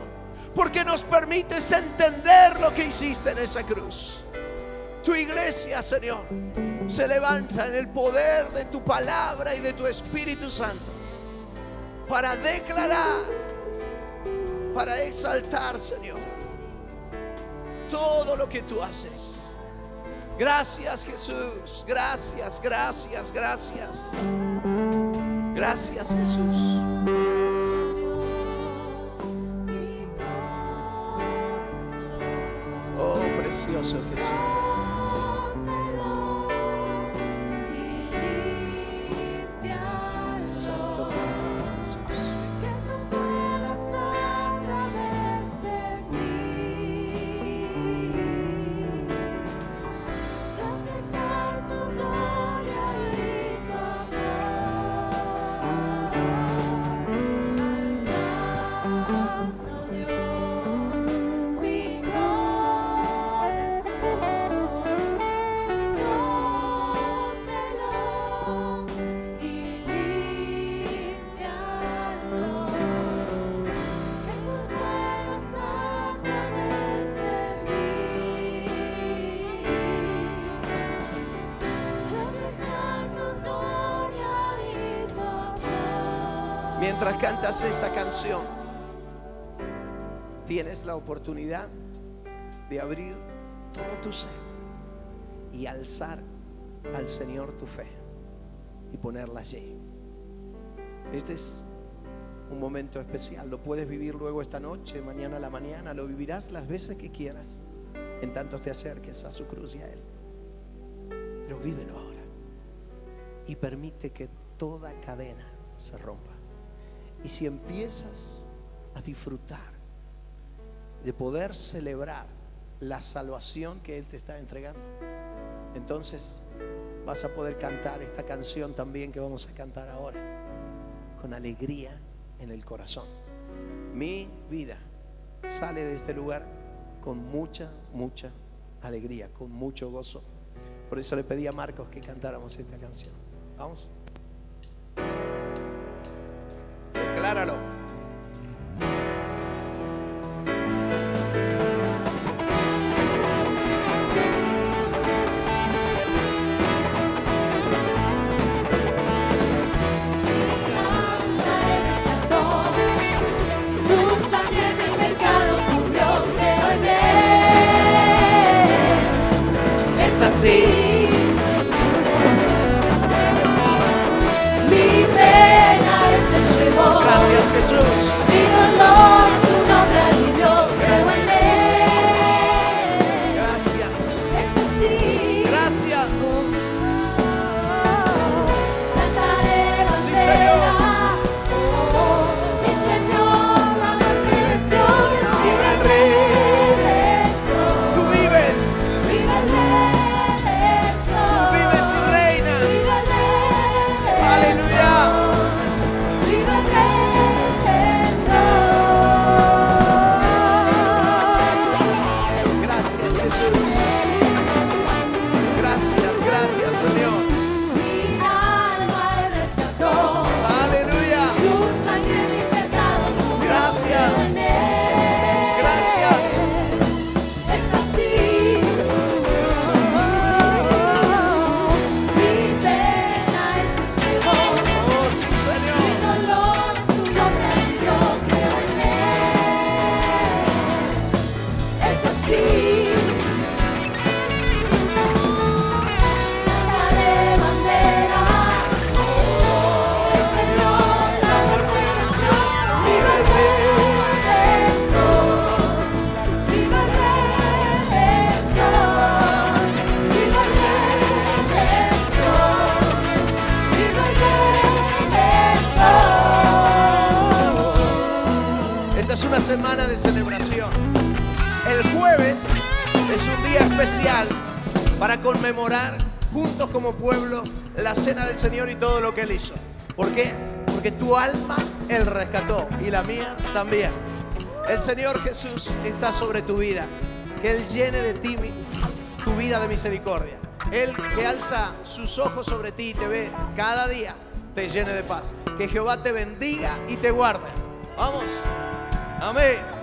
porque nos permites entender lo que hiciste en esa cruz. Tu iglesia, Señor, se levanta en el poder de tu palabra y de tu Espíritu Santo para declarar, para exaltar, Señor, todo lo que tú haces. Gracias, Jesús. Gracias, gracias, gracias. Gracias, Jesús. Oh, precioso Jesús. mientras cantas esta canción, tienes la oportunidad de abrir todo tu ser y alzar al Señor tu fe y ponerla allí. Este es un momento especial. Lo puedes vivir luego esta noche, mañana a la mañana. Lo vivirás las veces que quieras, en tanto te acerques a su cruz y a Él. Pero vívelo ahora y permite que toda cadena se rompa. Y si empiezas a disfrutar de poder celebrar la salvación que Él te está entregando, entonces vas a poder cantar esta canción también que vamos a cantar ahora, con alegría en el corazón. Mi vida sale de este lugar con mucha alegría, con mucho gozo. Por eso le pedí a Marcos que cantáramos esta canción. Vamos. Decláralo. Así. Mi pena Él se llevó. Gracias, Jesús. Mi dolor su nombre alivió. Gracias. Gracias. Es así. Gracias. Cantaré bandera. Sí, Señor. Mi Señor, la redención. Vive el Rey. Tú vives. Vive el Rey. Gracias, Señor. Mi alma Él rescató. Aleluya. Su sangre mi pecado cubrió. Gracias. Gracias. Es así. Mi pena Él se llevó. Oh, sí, Señor. Mi dolor su nombre alivió. Creo en Él. Es así. Es una semana de celebración. El jueves es un día especial para conmemorar juntos como pueblo la cena del Señor y todo lo que Él hizo. ¿Por qué? Porque tu alma Él rescató y la mía también. El Señor Jesús está sobre tu vida. Que Él llene de ti tu vida de misericordia. Él que alza sus ojos sobre ti y te ve cada día, te llene de paz. Que Jehová te bendiga y te guarde. Vamos. Amén.